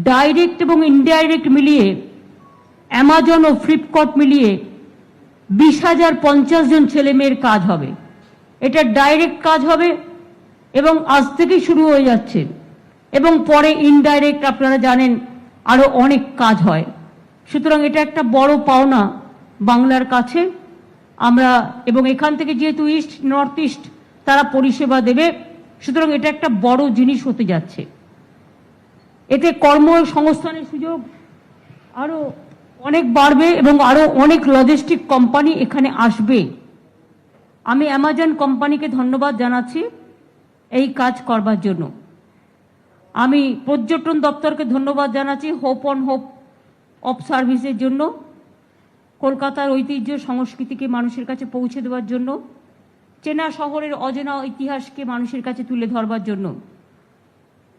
Direct এবং indirect মিলিয়ে Amazon ও Flipkart মিলিয়ে 20,050 জন ছেলে মেয়ের কাজ হবে। এটা ডাইরেক্ট কাজ হবে এবং আজ থেকেই শুরু হয়ে যাচ্ছে এবং পরে ইনডাইরেক্ট আপনারা জানেন আরো অনেক কাজ হয়। সুতরাং এটা একটা বড় পাওনা বাংলার কাছে। আমরা এবং এখান থেকে যেহেতু ইস্ট নর্থ ইস্ট তারা পরিষেবা দেবে, সুতরাং এটা একটা বড় জিনিস হতে যাচ্ছে। এতে কর্মসংস্থানের সুযোগ আরো অনেক বাড়বে এবং আরো অনেক লজিস্টিক কোম্পানি এখানে আসবে। আমি অ্যামাজন কোম্পানিকে ধন্যবাদ জানাচ্ছি এই কাজ করবার জন্য। আমি পর্যটন দপ্তরকে ধন্যবাদ জানাচ্ছি হোপ অন হোপ অফ সার্ভিসের জন্য, কলকাতার ঐতিহ্য সংস্কৃতিকে মানুষের কাছে পৌঁছে দেওয়ার জন্য, চেনা শহরের অজানা ইতিহাসকে মানুষের কাছে তুলে ধরবার জন্য।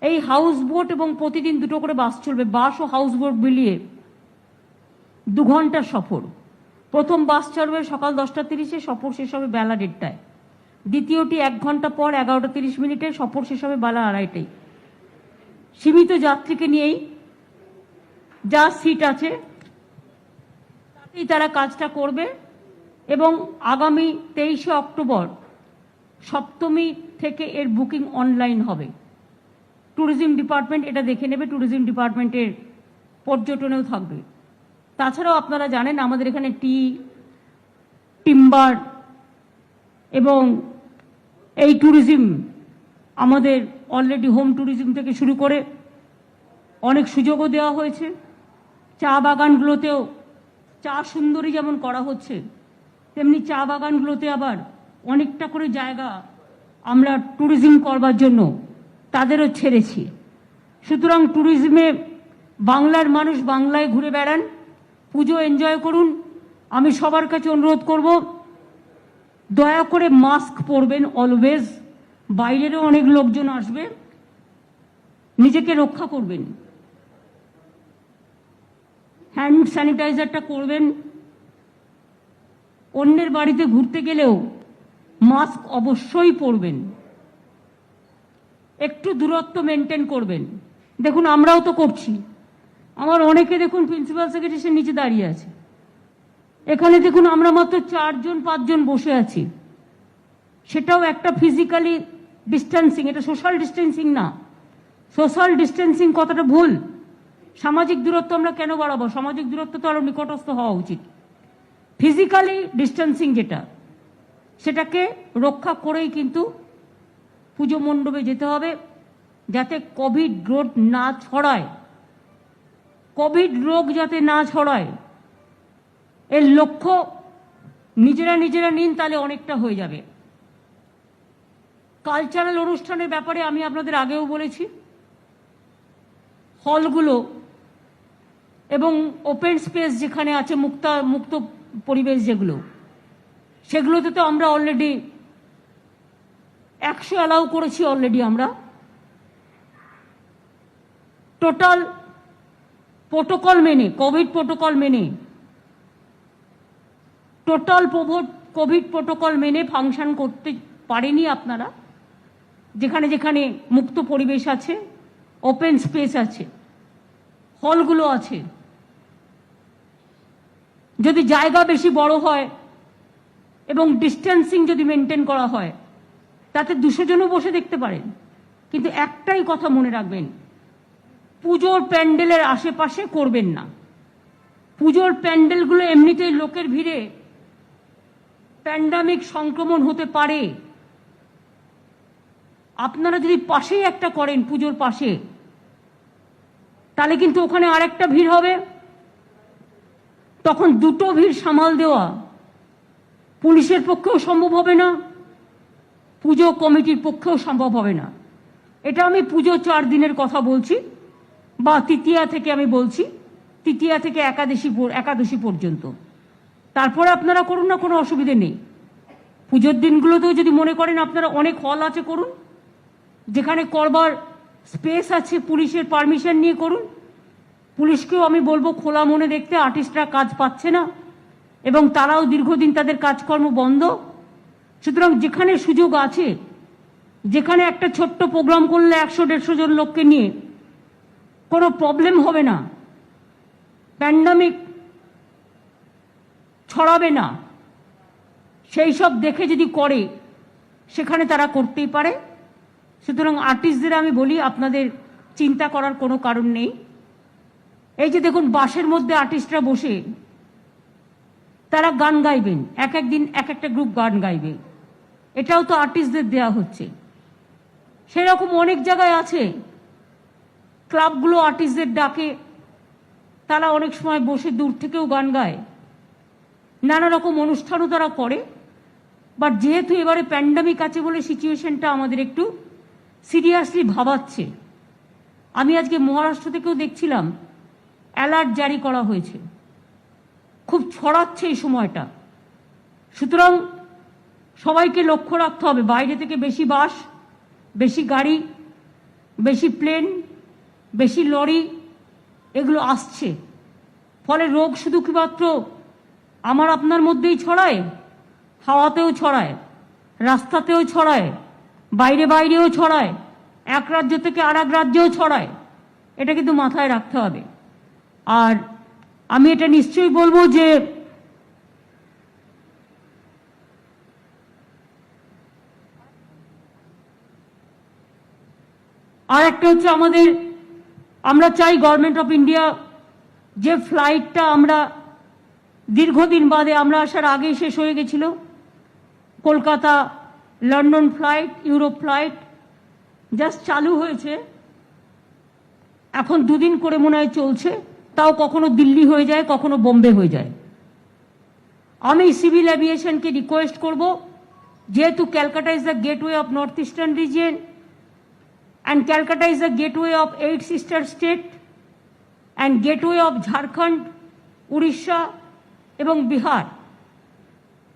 এই হাউস বোট এবং প্রতিদিন দুটো করে বাস চলবে, বাস ও হাউস বোট মিলিয়ে 2 ঘন্টার সফর। প্রথম বাস চলবে সকাল 10:30-এ, সফর শেষ হবে বেলা 1:30টায়। দ্বিতীয়টি 1 ঘন্টা পর 11:30 সফর শেষ হবে বেলা 2:30টায়। সীমিত যাত্রীকে নিয়েই যা সিট আছে তাতেই তারা কাজটা করবে এবং আগামী 23শে অক্টোবর সপ্তমী থেকে এর বুকিং অনলাইন হবে। ট্যুরিজম ডিপার্টমেন্ট এটা দেখে নেবে, ট্যুরিজম ডিপার্টমেন্টের পর্যটনেও থাকবে। তাছাড়াও আপনারা জানেন আমাদের এখানে টিম্বার এবং এই ট্যুরিজম আমাদের অলরেডি হোম ট্যুরিজম থেকে শুরু করে অনেক সুযোগও দেওয়া হয়েছে। চা বাগানগুলোতেও চা সুন্দরী যেমন করা হচ্ছে, তেমনি চা বাগানগুলোতে আবার অনেকটা করে জায়গা আমরা ট্যুরিজম করবার জন্য তাদেরও ছেড়েছি। সুতরাং ট্যুরিজমে বাংলার মানুষ বাংলায় ঘুরে বেড়ান, পুজো এনজয় করুন। আমি সবার কাছে অনুরোধ করব দয়া করে মাস্ক পরবেন অলওয়েজ। বাইরেরও অনেক লোকজন আসবে, নিজেকে রক্ষা করবেন, হ্যান্ড স্যানিটাইজারটা করবেন। অন্যের বাড়িতে ঘুরতে গেলেও মাস্ক অবশ্যই পরবেন, একটু দূরত্ব মেনটেন করবেন। দেখুন আমরাও তো করছি, আমার অনেকে দেখুন প্রিন্সিপাল সেক্রেটারির নিচে দাঁড়িয়ে আছে, এখানে দেখুন আমরা মাত্র 4-5 জন বসে আছি। সেটাও একটা ফিজিক্যালি ডিস্টেন্সিং, এটা সোশ্যাল ডিস্টেন্সিং না। সোশ্যাল ডিস্টেন্সিং কথাটা ভুল। সামাজিক দূরত্ব আমরা কেন বাড়াবো? সামাজিক দূরত্ব তো আরো নিকটস্থ হওয়া উচিত। ফিজিক্যালি ডিস্টেন্সিং যেটা, সেটাকে রক্ষা করেই কিন্তু পুজো মণ্ডপে যেতে হবে, যাতে কোভিড রোগ না ছড়ায়। কোভিড রোগ যাতে না ছড়ায় এর লক্ষ্য নিজেরা নিন, তাহলে অনেকটা হয়ে যাবে। কালচারাল অনুষ্ঠানের ব্যাপারে আমি আপনাদের আগেও বলেছি, হলগুলো এবং ওপেন স্পেস যেখানে আছে, মুক্ত পরিবেশ যেগুলো, সেগুলোতে তো আমরা অলরেডি 100 অ্যালাউ করেছি অলরেডি। আমরা টোটাল প্রোটোকল মেনে, কোভিড প্রোটোকল মেনে, টোটাল কোভিড প্রোটোকল মেনে ফাংশন করতে পারেনি আপনারা। যেখানে যেখানে মুক্ত পরিবেশ আছে, ওপেন স্পেস আছে, হলগুলো আছে, যদি জায়গা বেশি বড় হয় এবং ডিস্টেন্সিং যদি মেনটেন করা হয়, তাতে 200 জনও বসে দেখতে পারেন। কিন্তু একটাই কথা মনে রাখবেন, পুজোর প্যান্ডেলের আশেপাশে করবেন না। পুজোর প্যান্ডেলগুলো এমনিতেই লোকের ভিড়ে প্যান্ডামিক সংক্রমণ হতে পারে। আপনারা যদি পাশেই একটা করেন পুজোর পাশে, তাহলে কিন্তু ওখানে আরেকটা ভিড় হবে, তখন দুটো ভিড় সামাল দেওয়া পুলিশের পক্ষেও সম্ভব হবে না, পুজো কমিটির পক্ষেও সম্ভব হবে না। এটা আমি পুজো 4 দিনের কথা বলছি, বা তৃতীয়া থেকে আমি বলছি, তৃতীয়া থেকে একাদশী পর্যন্ত। তারপরে আপনারা করুন না, কোনো অসুবিধে নেই। পুজোর দিনগুলোতেও যদি মনে করেন আপনারা অনেক হল আছে, করুন। যেখানে করবার স্পেস আছে পুলিশের পারমিশন নিয়ে করুন। পুলিশকেও আমি বলবো খোলা মনে দেখতে, আর্টিস্টরা কাজ পাচ্ছে না এবং তারাও দীর্ঘদিন তাদের কাজকর্ম বন্ধ। সুতরাং যেখানে সুযোগ আছে, যেখানে একটা ছোট্ট প্রোগ্রাম করলে 100-150 জন লোককে নিয়ে কোনো প্রবলেম হবে না, প্যান্ডামিক ছড়াবে না, সেই সব দেখে যদি করে সেখানে তারা করতেই পারে। সুতরাং আর্টিস্টদের আমি বলি আপনাদের চিন্তা করার কোনো কারণ নেই। এই যে দেখুন বাসের মধ্যে আর্টিস্টরা বসে তারা গান গাইবেন, এক এক দিন এক একটা গ্রুপ গান গাইবে, এটাও তো আর্টিস্টদের দেয়া হচ্ছে। সেরকম অনেক জায়গায় আছে ক্লাবগুলো আর্টিস্টদের ডাকে, তারা অনেক সময় বসে দূর থেকেও গান গায়, নানা রকম অনুষ্ঠানও তারা করে। বাট যেহেতু এবারে প্যান্ডামিক আছে বলে সিচুয়েশনটা আমাদের একটু সিরিয়াসলি ভাবাচ্ছে। আমি আজকে মহারাষ্ট্র থেকেও দেখছিলাম অ্যালার্ট জারি করা হয়েছে, খুব ছড়াচ্ছে এই সময়টা। সুতরাং সবাইকে লক্ষ্য রাখতে হবে, বাইরে থেকে বেশি বাস, বেশি গাড়ি, বেশি প্লেন, বেশি লরি এগুলো আসছে। ফলে রোগ শুধু কি মাত্র আমার আপনার মধ্যেই ছড়ায়, হাওয়াতেও ছড়ায়, রাস্তাতেও ছড়ায়, বাইরে বাইরেও ছড়ায়, এক রাজ্য থেকে আর এক রাজ্যেও ছড়ায়। এটা কিন্তু মাথায় রাখতে হবে। আর আমি এটা নিশ্চয়ই বলবো যে আর একটা হচ্ছে আমরা চাই গভর্নমেন্ট অফ ইন্ডিয়া যে ফ্লাইটটা আমরা দীর্ঘদিন বাদে, আমরা আসার আগেই শেষ হয়ে গেছিল, Kolkata London flight, Europe flight just চালু হয়েছে, এখন দুদিন করে মনে হয় চলছে, তাও কখনো দিল্লি হয়ে যায়, কখনো বোম্বে হয়ে যায়। আমি সিভিল এভিয়েশনকে রিকোয়েস্ট করব, যেহেতু Calcutta is the gateway of north eastern region and Calcutta is the gateway of 8 sister states and gateway of Jharkhand, Odisha এবং বিহার।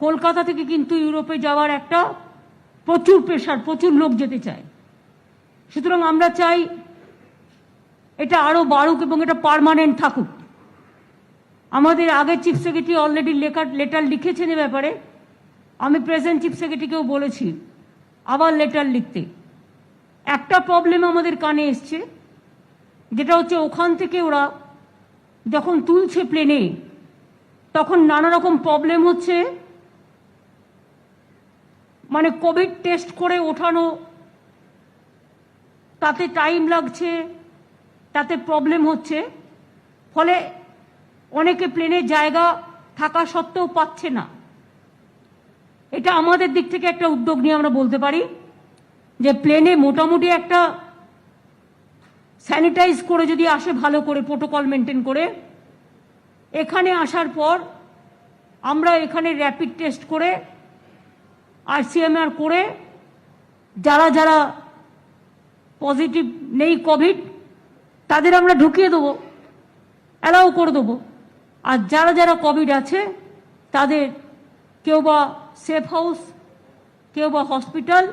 কলকাতা থেকে কিন্তু ইউরোপে যাওয়ার একটা প্রচুর প্রেশার, প্রচুর লোক যেতে চায়। সুতরাং আমরা চাই এটা আরো বাড়ুক এবং এটা পার্মানেন্ট থাকুক। আমাদের আগের চিফ সেক্রেটারি অলরেডি লেটার লিখেছেন এ ব্যাপারে, আমি প্রেজেন্ট চিফ সেক্রেটারিকেও বলেছি আবার লেটার লিখতে। একটা প্রবলেম আমাদের কানে এসছে, যেটা হচ্ছে ওখান থেকে ওরা যখন তুলছে প্লেনে তখন নানা রকম প্রবলেম হচ্ছে, মানে কোভিড টেস্ট করে ওঠানো, তাতে টাইম লাগছে, তাতে প্রবলেম হচ্ছে। ফলে অনেকে প্লেনে জায়গা থাকা সত্ত্বেও পাচ্ছে না। এটা আমাদের দিক থেকে একটা উদ্যোগ নিয়ে আমরা বলতে পারি যে প্লেনে মোটামুটি একটা স্যানিটাইজ করে যদি আসে, ভালো করে প্রোটোকল মেনটেন করে, এখানে আসার পর আমরা এখানে র্যাপিড টেস্ট করে RCMR করে যারা যারা পজিটিভ নেই কোভিড তাদের আমরা ঢুকিয়ে দেবো, অ্যালাউ করে দেবো। আর যারা যারা কোভিড আছে তাদের কেউ বা সেফ হাউস, কেউ বা হসপিটাল,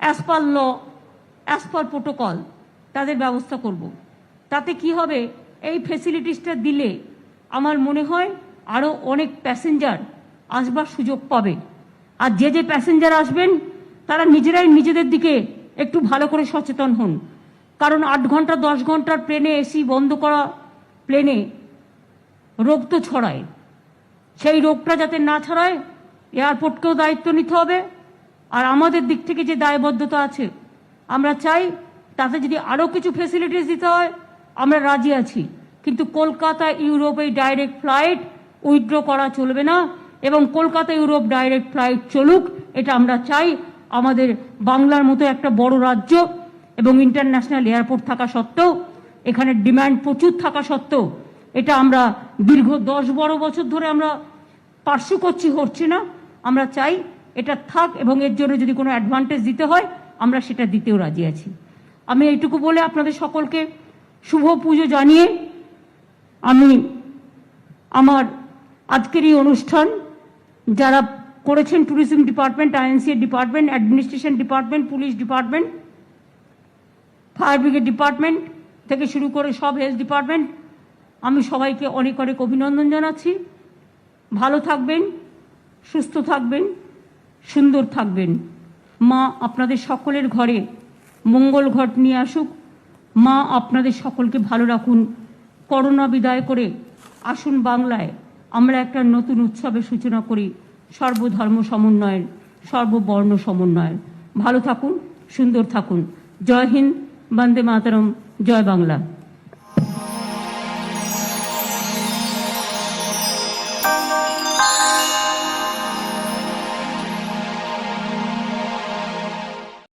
অ্যাজ পার ল, অ্যাজ পার প্রোটোকল তাদের ব্যবস্থা করব। তাতে কি হবে, এই ফেসিলিটিসটা দিলে আমার মনে হয় আরও অনেক প্যাসেঞ্জার আসবার সুযোগ পাবে। আর যে যে প্যাসেঞ্জার আসবেন তারা নিজেরাই নিজেদের দিকে একটু ভালো করে সচেতন হন। কারণ 8 ঘন্টা 10 ঘন্টার প্লেনে এসি বন্ধ করা প্লেনে রোগ তো ছড়ায়, সেই রোগটা যাতে না ছড়ায় এয়ারপোর্টকেও দায়িত্ব নিতে হবে। আর আমাদের দিক থেকে যে দায়বদ্ধতা আছে, আমরা চাই তাতে যদি আরও কিছু ফেসিলিটিস দিতে হয় আমরা রাজি আছি, কিন্তু কলকাতা ইউরোপ এই ডাইরেক্ট ফ্লাইট উইথড্র করা চলবে না এবং কলকাতা ইউরোপ ডাইরেক্ট ফ্লাইট চলুক, এটা আমরা চাই। আমাদের বাংলার মতো একটা বড় রাজ্য এবং ইন্টারন্যাশনাল এয়ারপোর্ট থাকা সত্ত্বেও, এখানে ডিমান্ড প্রচুর থাকা সত্ত্বেও, এটা আমরা দীর্ঘ 10-12 বছর ধরে আমরা পার্সু করছি, হচ্ছে না। আমরা চাই এটা থাক এবং এর জন্য যদি কোনো অ্যাডভান্টেজ দিতে হয় আমরা সেটা দিতেও রাজি আছি। আমি এইটুকু বলে আপনাদের সকলকে শুভ পুজো জানিয়ে আমি আমার আজকের এই অনুষ্ঠান যারা করেছেন, tourism department, INCA department, administration department, police department, fire brigade department থেকে শুরু করে সব হেলথ ডিপার্টমেন্ট, আমি সবাইকে অনেক অনেক অভিনন্দন জানাচ্ছি। ভালো থাকবেন, সুস্থ থাকবেন, সুন্দর থাকবেন। মা আপনাদের সকলের ঘরে মঙ্গল ঘট নিয়ে আসুক, মা আপনাদের সকলকে ভালো রাখুন। করোনা বিদায় করে আসুন বাংলায় আমরা একটা নতুন উৎসবের সূচনা করি, সর্বধর্ম সমন্বয়ের, সর্ববর্ণ সমন্বয়ের। ভালো থাকুন, সুন্দর থাকুন। জয় হিন্দ, বন্দে মাতরম, জয় বাংলা।